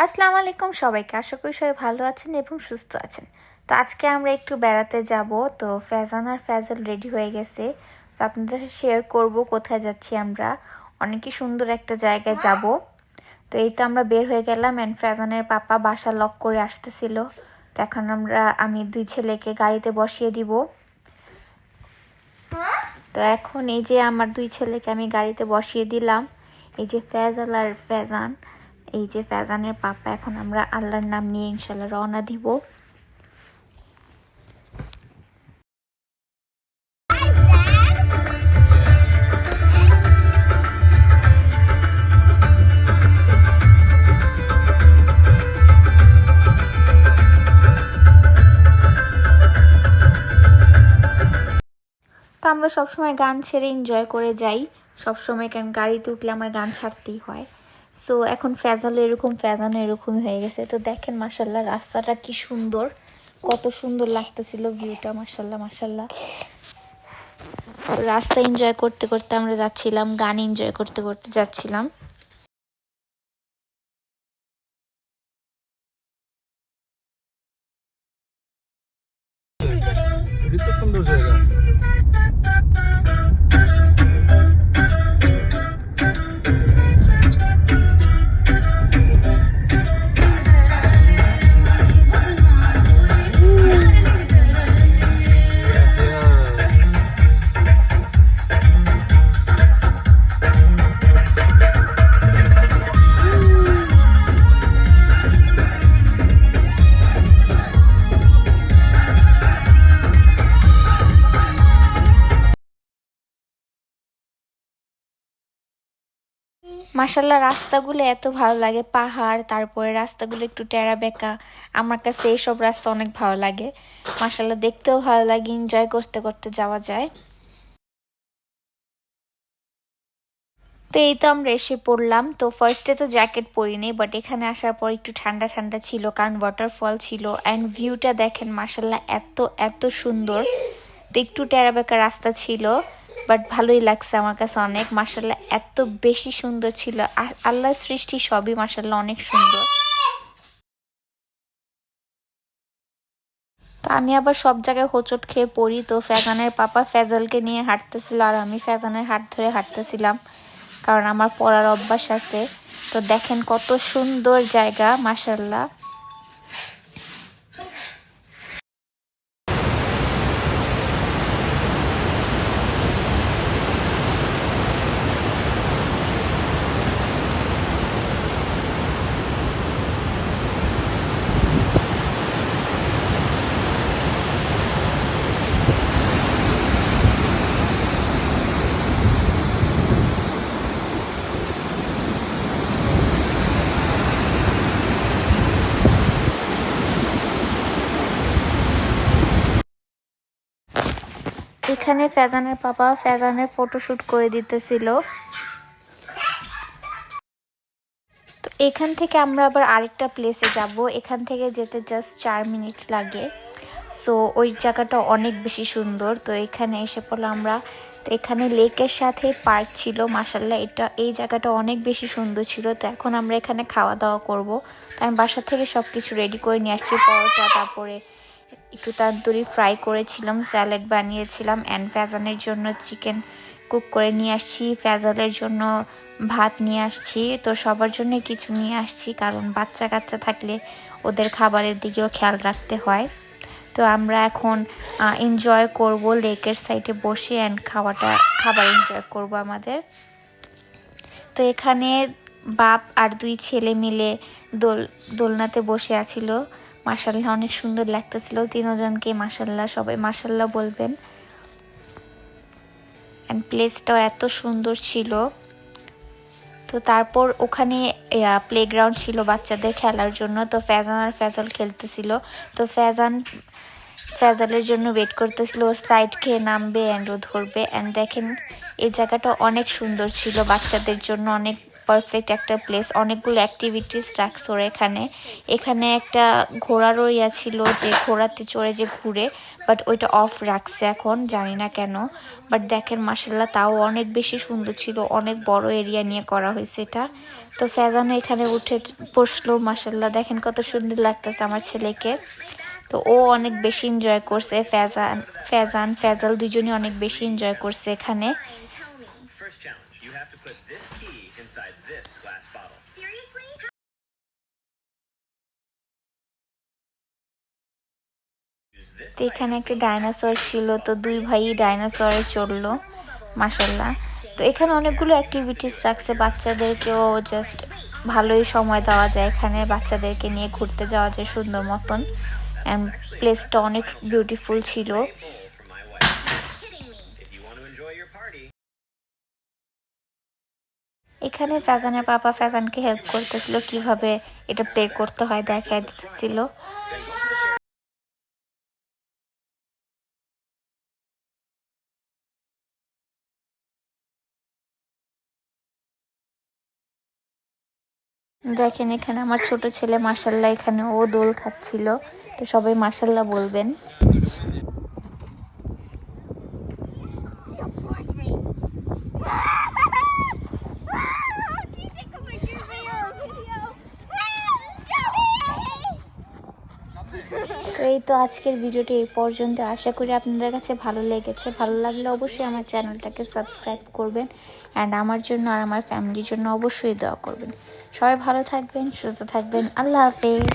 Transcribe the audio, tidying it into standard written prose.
আসসালামু আলাইকুম সবাইকে। আশা করি সবাই ভালো আছেন এবং সুস্থ আছেন। তো আজকে আমরা একটু বেড়াতে যাব। তো ফ্যাজান আর ফ্যাজল রেডি হয়ে গেছে। তো আপনাদের সাথে শেয়ার করব কোথায় যাচ্ছি আমরা। অনেকই সুন্দর একটা জায়গায় যাব। তো এই তো আমরা বের হয়ে গেলাম এন্ড ফ্যাজানের পাপা বাসা লক করে আসতেছিল। তো এখন আমি দুই ছেলেকে গাড়িতে বসিয়ে দিব। তো এখন এই যে আমার দুই ছেলেকে আমি গাড়িতে বসিয়ে দিলাম। এই যে ফ্যাজল আর ফ্যাজান, এই যে ফ্যাজানের পাপা। এখন আমরা আল্লাহর নাম নিয়ে ইনশাল্লাহ রওনা দিব। তো আমরা সবসময় গান ছেড়ে এনজয় করে যাই সবসময়, কারণ গাড়িতে উঠলে আমার গান ছাড়তেই হয়। সো এখন ফ্যাজানও এরকমই হয়ে গেছে। তো দেখেন মাশাল্লাহ রাস্তাটা কি সুন্দর, কত সুন্দর লাগতেছিল ভিউটা। মাশাল্লাহ মাশাল্লাহ। রাস্তা এনজয় করতে করতে আমরা যাচ্ছিলাম, গান এনজয় করতে করতে যাচ্ছিলাম। সুন্দর জায়গা। মাশাল্লাহ রাস্তাগুলো এত ভালো লাগে, পাহাড়, তারপরে রাস্তাগুলো একটু টেরা বেঁকা। আমার কাছে এইসব রাস্তা অনেক ভালো লাগে। মাশাল্লাহ দেখতেও ভালো লাগে, এনজয় করতে করতে যাওয়া যায়। তো এই তো আমরা এসে পড়লাম। তো ফার্স্টে তো জ্যাকেট পরিনি, বাট এখানে আসার পর একটু ঠান্ডা ঠান্ডা ছিল, কারণ ওয়াটারফল ছিল। অ্যান্ড ভিউটা দেখেন মাশাল্লাহ এত এত সুন্দর। তো একটু টেরাবেকা রাস্তা ছিল, বাট ভালোই লাগছে আমার কাছে অনেক। মাশাল্লাহ এত বেশি সুন্দর ছিল। আল্লাহর সৃষ্টি সবই মাশাল্লাহ অনেক সুন্দর। তো আমি আবার সব জায়গায় হোঁচট খেয়ে পড়ি। তো ফ্যাজানের পাপা ফ্যাজলকে নিয়ে হাঁটতেছিল, আর আমি ফ্যাজানের হাত ধরে হাঁটতেছিলাম, কারণ আমার পড়ার অভ্যাস আছে। তো দেখেন কত সুন্দর জায়গা মাশাল্লাহ। এখানে ফ্যাজানের পাপা ফ্যাজানের ফটোশুট করে দিতেছিল। তো এখান থেকে আমরা আবার আরেকটা প্লেসে যাব। এখান থেকে যেতে জাস্ট 4 মিনিট লাগে। সো ওই জায়গাটা অনেক বেশি সুন্দর। তো এখানে এসে পড়লাম আমরা। তো এখানে লেকের সাথে পার্ক ছিল। মাশাল্লাহ এই জায়গাটা অনেক বেশি সুন্দর ছিল। তো এখন আমরা এখানে খাওয়া দাওয়া করব। তো আমি বাসা থেকে সব কিছু রেডি করে নিয়ে আসছি, পরোটা, তারপরে একটু তান্দুরি ফ্রাই করেছিলাম, স্যালাড বানিয়েছিলাম, অ্যান্ড ফ্যাজানের জন্য চিকেন কুক করে নিয়ে আসছি, ফ্যাজালের জন্য ভাত নিয়ে আসছি। তো সবার জন্য কিছু নিয়ে আসছি, কারণ বাচ্চা কাচ্চা থাকলে ওদের খাবারের দিকেও খেয়াল রাখতে হয়। তো আমরা এখন এনজয় করব লেকের সাইডে বসে, অ্যান্ড খাবার এনজয় করব আমাদের। তো এখানে বাপ আর দুই ছেলে মিলে দোলনাতে বসে আছিল। মাশাল্লাহ অনেক সুন্দর লাগতেছিল তিনজনকে। মাশাল্লাহ, সবাই মাশাল্লাহ বলবেন। অ্যান্ড প্লেসটাও এত সুন্দর ছিল। তো তারপর ওখানে প্লেগ্রাউন্ড ছিল বাচ্চাদের খেলার জন্য। তো ফ্যাজান আর ফ্যাজল খেলতেছিল। তো ফ্যাজালের জন্য ওয়েট করতেছিল, ও স্লাইড খেয়ে নামবে অ্যান্ড ও ধরবে। অ্যান্ড দেখেন এই জায়গাটা অনেক সুন্দর ছিল, বাচ্চাদের জন্য অনেক পারফেক্ট একটা প্লেস, অনেকগুলো অ্যাক্টিভিটিস রাখছে ওরা এখানে। এখানে একটা ঘোড়ারও ইয়া ছিল, যে ঘোড়াতে চড়ে যে ঘুরে, বাট ওইটা অফ রাখছে এখন, জানি না কেন। বাট দেখেন মাসাল্লাহ তাও অনেক বেশি সুন্দর ছিল, অনেক বড় এরিয়া নিয়ে করা হয়েছে এটা। তো ফ্যাজানও এখানে উঠে বসলো, মাসাল্লাহ দেখেন কত সুন্দর লাগতেছে আমার ছেলেকে। তো ও অনেক বেশি এনজয় করছে, ফ্যাজাল দুজনই অনেক বেশি এনজয় করছে এখানে। তো এখানে একটা ডাইনোসর ছিল, তো দুই ভাই ডাইনোসরে চড়লো মাশাল্লাহ। তো এখানে অনেকগুলো অ্যাক্টিভিটিস রাখছে, বাচ্চাদেরকেও জাস্ট ভালোই সময় দেওয়া যায় এখানে, বাচ্চাদেরকে নিয়ে ঘুরতে যাওয়া যায় সুন্দর মতন। অ্যান্ড প্লেসটা অনেক বিউটিফুল ছিল। এখানে ফ্যাজানের পাপা ফ্যাজানকে হেল্প করতেছিল, কিভাবে এটা প্লে করতে হয় দেখাই দিতেছিল। দেখেন এখানে আমার ছোট ছেলে মাশাল্লাহ, এখানে ও দোল খাচ্ছিল, তো সবাই মাশাল্লাহ বলবেন। তো এই তো আজকের ভিডিওটি এই পর্যন্ত, আশা করি আপনাদের কাছে ভালো লেগেছে। ভালো লাগলে অবশ্যই আমার চ্যানেলটাকে সাবস্ক্রাইব করবেন, অ্যান্ড আমার জন্য আর আমার ফ্যামিলির জন্য অবশ্যই দোয়া করবেন। সবাই ভালো থাকবেন, সুস্থ থাকবেন, আল্লাহ হাফেজ।